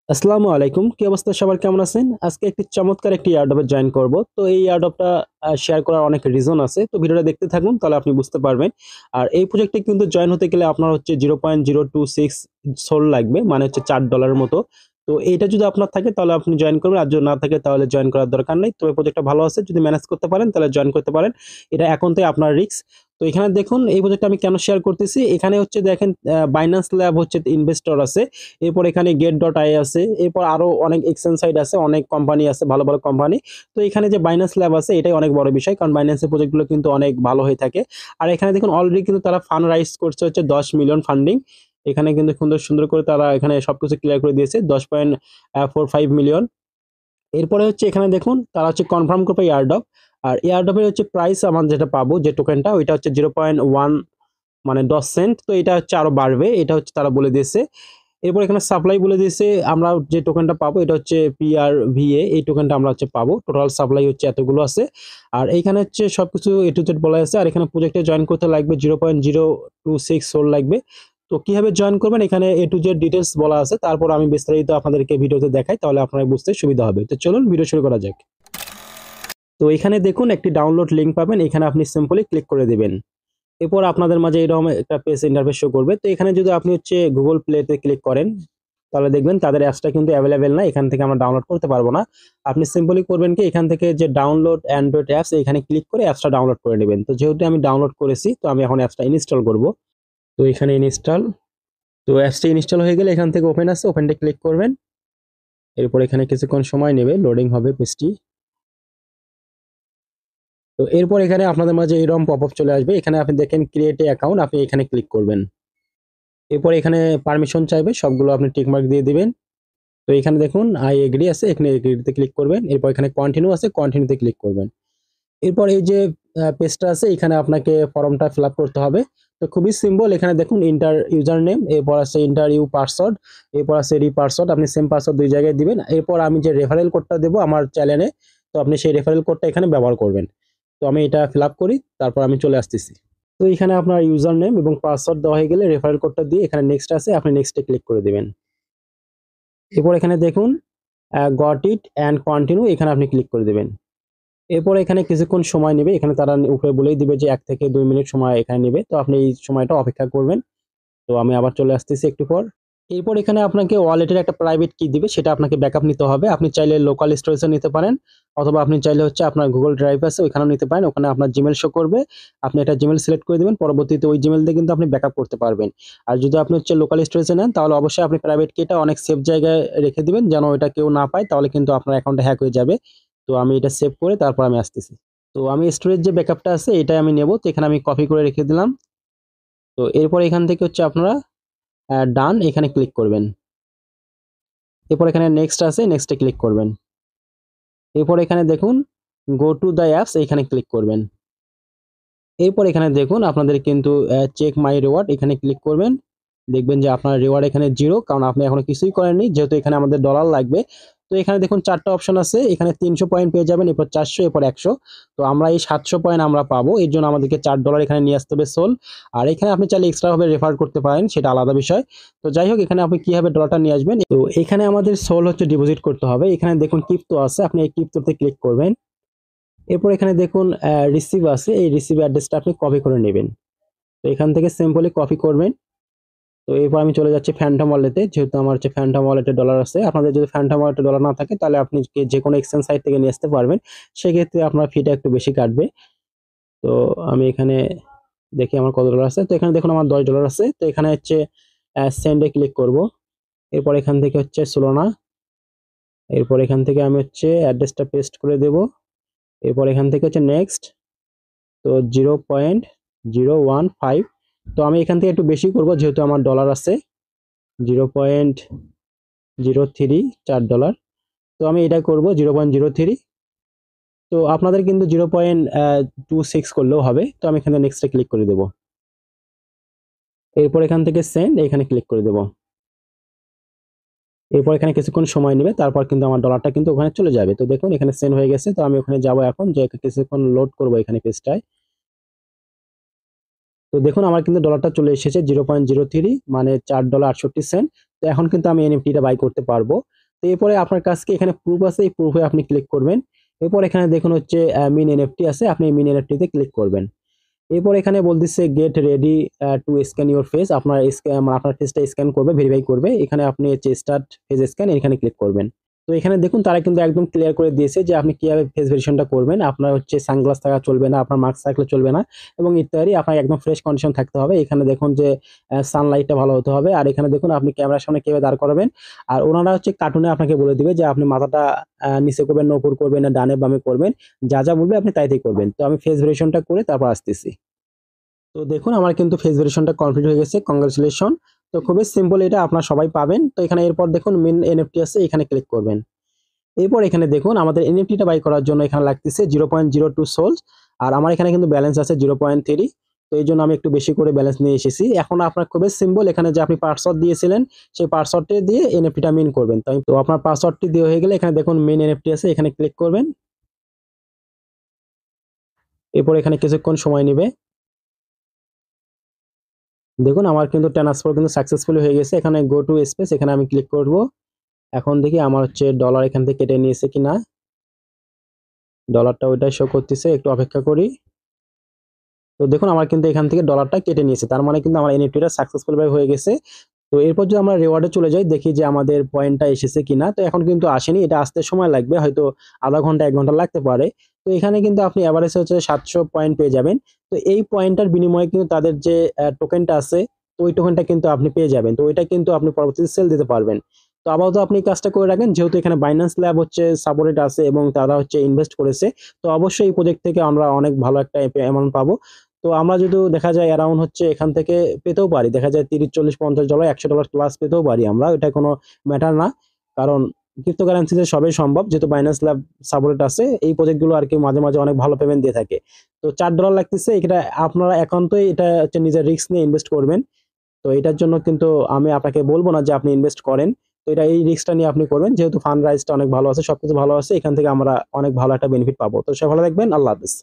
আসসালামু আলাইকুম। কি অবস্থা সবার কেমন আছেন? আজকে একটি চমৎকার একটি এয়ারড্রপে জয়েন করব। তো এই এয়ারড্রপটা শেয়ার করার অনেক রিজন আছে। তো ভিডিওটা দেখতে থাকুন তাহলে আপনি বুঝতে পারবেন। আর এই প্রজেক্টে কিন্তু জয়েন হতে গেলে আপনার হচ্ছে 0.026 সোল লাগবে। মানে হচ্ছে $4 এর মতো। তো এইটা যদি আপনার থাকে তাহলে আপনি জয়েন করবেন। আর যদি না থাকে তাহলে জয়েন করার দরকার নেই। তবে প্রজেক্টটা ভালো আছে। যদি ম্যানেজ করতে পারেন তাহলে জয়েন করতে পারেন। এটা একান্তই আপনার রিস্ক। তো এখানে দেখুন এই প্রজেক্টটা আমি কেন শেয়ার করতেছি। এখানে হচ্ছে দেখেন Binance Lab হচ্ছে ইনভেস্টর আছে। এরপর এখানে Get.ai আছে। এরপর আরো অনেক এক্সচেঞ্জ সাইট আছে, অনেক কোম্পানি আছে, ভালো, ভালো কোম্পানি। তো এখানে যে Binance Lab আছে এটাই অনেক বড় বিষয়। কারণ Binance এর প্রজেক্ট গুলো কিন্তু অনেক ভালো হয়ে থাকে। আর এখানে দেখুন অলরেডি কিন্তু তারা ফান্ড রাইজ করছে হচ্ছে 10 মিলিয়ন ফান্ডিং। এখানে কিন্তু সুন্দর, সুন্দর করে তারা এখানে সবকিছু ক্লিয়ার করে দিয়েছে 10.45 মিলিয়ন। এরপরে হচ্ছে এখানে দেখুন তারা হচ্ছে কনফার্ম করবে এয়ারড্রপ। আর এয়ারড্রপের হচ্ছে প্রাইস আমার যেটা পাবো যে টোকেনটা ওইটা হচ্ছে 0.1 মানে 10 সেন্ট। তো এটা হচ্ছে আরো বাড়বে। এটা হচ্ছে তারা বলে দিয়েছে। এরপর এখানে সাপ্লাই বলে দিয়েছে আমরা যে টোকেনটা পাবো এটা হচ্ছে PRVA, এই টোকেনটা আমরা হচ্ছে পাবো। টোটাল সাপ্লাই হচ্ছে এতগুলো আছে। আর এইখানে হচ্ছে সবকিছু A to Z বলা আছে। আর এখানে প্রজেক্টে জয়েন করতে লাগবে 0.026 সোল লাগবে। তো কিভাবে জয়েন করবেন এখানে A to Z ডিটেলস বলা আছে। তারপর আমি বিস্তারিত আপনাদেরকে ভিডিওতে দেখাই তাহলে আপনারা বুঝতে সুবিধা হবে। তো চলুন ভিডিও শুরু করা যাক। তো এখানে দেখুন একটি ডাউনলোড লিংক পাবেন। এখানে আপনি সিম্পলি ক্লিক করে দিবেন। এরপর আপনাদের মাঝে এরকম একটা পেজ ইন্টারফেস শো করবে। তো এখানে যদি আপনি হচ্ছে গুগল প্লেতে ক্লিক করেন তাহলে দেখবেন তাদের অ্যাপসটা কিন্তু অ্যাভেলেবেল না। এখান থেকে আমরা ডাউনলোড করতে পারবো না। আপনি সিম্পলি করবেন কি এখান থেকে যে ডাউনলোড অ্যান্ড্রয়েড অ্যাপস এখানে ক্লিক করে অ্যাপসটা ডাউনলোড করে নেবেন। তো যেহেতু আমি ডাউনলোড করেছি তো আমি এখন অ্যাপসটা ইনস্টল করব। তো এখানে ইনস্টল। তো অ্যাপসটা ইনস্টল হয়ে গেলে এখান থেকে ওপেন আছে, ওপেনটা ক্লিক করবেন। এরপর এখানে কিছুক্ষণ সময় নেবে, লোডিং হবে পেজটি। তো এরপর এখানে আপনাদের মাঝে এরকম পপআপ চলে আসবে। এখানে আপনি দেখেন ক্রিয়েট এ অ্যাকাউন্ট, আপনি এখানে ক্লিক করবেন। এরপর এখানে পারমিশন চাইবে, সবগুলো আপনি টিক মার্ক দিয়ে দিবেন। তো এখানে দেখুন আই এগ্রি আছে, এখানে এগ্রিতে ক্লিক করবেন। এরপর এখানে কন্টিনিউ আছে, কন্টিনিউতে ক্লিক করবেন। এরপর এই যে পেজটা আছে এখানে আপনাকে ফর্মটা ফিল আপ করতে হবে। তো খুবই সিম্পল। এখানে দেখুন ইন্টার ইউজার নেম, এরপর আছে ইন্টার ইউ পাসওয়ার্ড, এরপর আছে রি পাসওয়ার্ড। আপনি সেম পাসওয়ার্ড দুই জায়গায় দিবেন। এরপর আমি যে রেফারেল কোডটা দেবো আমার চ্যানেলে, তো আপনি সেই রেফারেল কোডটা এখানে ব্যবহার করবেন। তো আমি এটা ফিল আপ করি, তারপর আমি চলে আসতেছি। তো এখানে আপনার ইউজার নেম এবং পাসওয়ার্ড দেওয়া হয়ে গেলে রেফারেল কোডটা দিয়ে এখানে নেক্সট আছে, আপনি নেক্সটে ক্লিক করে দিবেন। এরপর এখানে দেখুন গট ইট অ্যান্ড কন্টিনিউ, এখানে আপনি ক্লিক করে দেবেন। এরপর এখানে কিছুক্ষণ সময় নেবে। এখানে তারা উপরে বলেই দিবে যে 1 থেকে 2 মিনিট সময় এখানে নেবে। তো আপনি এই সময়টা অপেক্ষা করবেন। তো আমি আবার চলে আসতেছি একটু পর। এরপর এখানে আপনাকে ওয়ালেটের একটা প্রাইভেট কি দিবে সেটা আপনাকে ব্যাকআপ নিতে হবে। আপনি চাইলে লোকাল স্টোরেজে নিতে পারেন, অথবা আপনি চাইলে হচ্ছে আপনার গুগল ড্রাইভ আছে ওইখানেও নিতে পারেন। ওখানে আপনার জিমেল শো করবে। আপনি একটা জিমেল সিলেক্ট করে দিবেন, পরবর্তীতে ওই জিমেল দিয়ে কিন্তু আপনি ব্যাকআপ করতে পারবেন। আর যদি আপনি হচ্ছে লোকাল স্টোরেজে নেন তাহলে অবশ্যই আপনি প্রাইভেট কিটা অনেক সেফ জায়গায় রেখে দিবেন যেন এটা কেউ না পায়, তাহলে কিন্তু আপনার অ্যাকাউন্টটা হ্যাক হয়ে যাবে। তো আমি এটা সেভ করে তারপর আমি আসতেছি। তো আমি স্টোরেজ যে ব্যাকআপটা আছে এটাই আমি নেব। তো এখানে আমি কপি করে রেখে দিলাম। তো এরপর এখান থেকে হচ্ছে আপনারা ডান এখানে ক্লিক করবেন। এরপর এখানে নেক্সট আছে, নেক্সটে ক্লিক করবেন। এরপর এখানে দেখুন গো টু দ্য অ্যাপস, এখানে ক্লিক করবেন। এরপর এখানে দেখুন আপনাদের কিন্তু চেক মাই রিওয়ার্ড, এখানে ক্লিক করবেন। দেখবেন যে আপনার রিওয়ার্ড এখানে 0, কারণ আপনি এখনো কিছুই করেননি, যেহেতু এখানে আমাদের ডলার লাগবে। তো এখানে দেখুন 4টা অপশন আছে। এখানে 300 পয়েন্ট পেয়ে যাবেন, এরপর 400, এরপর 100। তো আমরা এই 700 পয়েন্ট আমরা পাবো। এর জন্য আমাদেরকে $4 এখানে নিয়ে আসতে হবে সোল। আর এখানে আপনি চাইলে এক্সট্রা ভাবে রেফার করতে পারেন, সেটা আলাদা বিষয়। তো যাই হোক এখানে আপনি কিভাবে ডলারটা নিয়ে আসবেন। তো এখানে আমাদের সোল হচ্ছে ডিপোজিট করতে হবে। এখানে দেখুন ক্রিপ্টো আছে, আপনি এই ক্রিপ্টোতে ক্লিক করবেন। এরপর এখানে দেখুন রিসিভ আছে, এই রিসিভ অ্যাড্রেসটা আপনি কপি করে নেবেন। তো এখান থেকে সিম্পলি কপি করবেন। তো এরপর আমি চলে যাচ্ছি ফ্যান্টম ওয়ালেটে, যেহেতু আমার হচ্ছে ফ্যান্টম ওয়ালেটে ডলার আছে। আপনাদের যদি ফ্যান্টম ওয়ালেটে ডলার না থাকে তাহলে আপনি যে কোনো এক্সচেঞ্জ সাইট থেকে নিয়ে আসতে পারবেন। সেক্ষেত্রে আপনার ফিটা একটু বেশি কাটবে। তো আমি এখানে দেখি আমার কত ডলার আছে। তো এখানে দেখুন আমার $10 আছে। তো এখানে হচ্ছে সেন্ডে ক্লিক করব। এরপর এখান থেকে হচ্ছে সোলোনা। এরপর এখান থেকে আমি হচ্ছে অ্যাড্রেসটা পেস্ট করে দেব। এরপর এখান থেকে হচ্ছে নেক্সট। তো 0.015। তো আমি এখান থেকে একটু বেশি করব যেহেতু আমার ডলার আছে 0.03, $4। তো আমি এটা করব 0.03। তো আপনাদের কিন্তু 0.26 করলেও হবে। তো আমি এখানে নেক্সটে ক্লিক করে দেব। এরপর এখান থেকে সেন্ড, এখানে ক্লিক করে দেব। এরপর এখানে কিছুক্ষণ সময় নেবে, তারপর কিন্তু আমার ডলারটা কিন্তু ওখানে চলে যাবে। তো দেখুন এখানে সেন্ড হয়ে গেছে। তো আমি ওখানে যাব এখন, যে কিছুক্ষণ লোড করব এখানে পেজটায়। তো দেখুন আমার কিন্তু ডলারটা চলে এসেছে 0.03, মানে $4.68। তো এখন কিন্তু আমি এনএফটিটা বাই করতে পারবো। তো এরপরে আপনার কাছে এখানে প্রুফ আছে, এই প্রুফে আপনি ক্লিক করবেন। এরপর এখানে দেখুন হচ্ছে মিন এনএফটি আছে, আপনি মিন এনএফটিতে ক্লিক করবেন। এরপর এখানে বলতেছে get ready to scan your face, আপনার আপনার ফেসটা স্ক্যান করবে, ভেরিফাই করবে। এখানে আপনি হচ্ছে স্টার্ট ফেস স্ক্যান, এখানে ক্লিক করবেন। তো এখানে দেখুন তারা কিন্তু একদম ক্লিয়ার করে দিয়েছে যে আপনি কিভাবে ফেস ভেরিফিকেশনটা করবেন। আপনার হচ্ছে সানগ্লাস থাকা চলবে না, আপনার মাস্ক থাকলে চলবে না, এবং ইত্যাদি। আপনার একদম ফ্রেশ কন্ডিশন থাকতে হবে। এখানে দেখুন যে সানলাইটটা ভালো হতে হবে। আর এখানে দেখুন আপনি ক্যামেরার সামনে কিভাবে দাঁড় করাবেন। আর ওনারা হচ্ছে কার্টুনে আপনাকে বলে দিবে যে আপনি মাথাটা নিচে করবেন না উপর করবেন না ডানে বামে করবেন, যা যা বলবে আপনি তাই তাই করবেন। তো আমি ফেস ভেরিফিকেশনটা করে তারপর আসতেছি। তো দেখুন আমার কিন্তু ফেস ভেরিফিকেশনটা কমপ্লিট হয়ে গেছে, কংগ্রাচুলেশন। তো খুবই সিম্পল, এটা আপনারা সবাই পাবেন। তো এখানে এরপর দেখুন মেন এনএফটি আছে, এখানে ক্লিক করবেন। এরপর এখানে দেখুন আমাদের এনএফটিটা বাই করার জন্য এখানে লাগতেছে 0.02 সোলস। আর আমার এখানে কিন্তু ব্যালেন্স আছে 0.3। তো এই জন্য আমি একটু বেশি করে ব্যালেন্স নিয়ে এসেছি। এখন আপনার খুবই সিম্পল, এখানে যে আপনি পাসওয়ার্ড দিয়েছিলেন সেই পাসওয়ার্ডটি দিয়ে এনএফটিটা মিন করবেন। তো আপনার পাসওয়ার্ডটি দিয়ে হয়ে গেলে এখানে দেখুন মেন এনএফটি আছে, এখানে ক্লিক করবেন। এরপর এখানে কিছুক্ষণ সময় নেবে। দেখুন আমার কিন্তু ট্রান্সফার কিন্তু সাকসেসফুল হয়ে গেছে। এখানে গো টু স্পেস, এখানে আমি ক্লিক করব। এখন দেখি আমার হচ্ছে ডলার এখান থেকে কেটে নিয়েছে কিনা। ডলারটা ওইটাই শো করতেছে, একটু অপেক্ষা করি। তো দেখুন আমার কিন্তু এখান থেকে ডলারটা কেটে নিয়েছে, তার মানে কিন্তু আমার এনএফটিটা সাকসেসফুল ভাবে হয়ে গেছে। তো এরপর যদি আমরা রিওয়ার্ডে চলে যাই, দেখি যে আমাদের পয়েন্টটা এসেছে কিনা। তো এখন কিন্তু আসেনি, এটা আসতে সময় লাগবে, হয়তো আধা ঘন্টা 1 ঘন্টা লাগতে পারে। তো এখানে কিন্তু আপনি এভারেজ হচ্ছে 700 পয়েন্ট পেয়ে যাবেন। তো এই পয়েন্টটার বিনিময়ে কিন্তু তাদের যে টোকেনটা আছে, তো ওই টোকেনটা কিন্তু আপনি পেয়ে যাবেন। তো ওইটা কিন্তু আপনি পরবর্তীতে সেল দিতে পারবেন। তো আপাতত আপনি কাজটা করে রাখেন, যেহেতু এখানে বাইন্যান্স ল্যাব হচ্ছে সাপোর্টেড আছে এবং তারা হচ্ছে ইনভেস্ট করেছে। তো অবশ্যই এই প্রজেক্ট থেকে আমরা অনেক ভালো একটা অ্যামাউন্ট পাবো। তো আমরা যদি দেখা যায় অ্যারাউন্ড হচ্ছে এখান থেকে পেতেও পারি, দেখা যায় 30 40 50 ডলার $100 প্লাস পেতেও পারি আমরা, এটা কোনো ম্যাটার না। কারণ ক্রিপ্টোকারেন্সিতে সবই সম্ভব, যেহেতু বাইন্যান্স ল্যাব সাপোর্ট আছে। এই প্রজেক্টগুলো আর কি মাঝে মাঝে অনেক ভালো পেমেন্ট দিয়ে থাকে। তো $4 লাগতেছে, এটা আপনারা একান্তই এটা হচ্ছে নিজের রিস্ক নিয়ে ইনভেস্ট করবেন। তো এটার জন্য কিন্তু আমি আপনাকে বলবো না যে আপনি ইনভেস্ট করেন। তো এটা এই রিস্কটা নিয়ে আপনি করবেন, যেহেতু ফান্ড রাইজটা অনেক ভালো আছে, সবকিছু ভালো আছে, এখান থেকে আমরা অনেক ভালো একটা বেনিফিট পাবো। তো সবাই ভালো থাকবেন, আল্লাহ হাফেজ।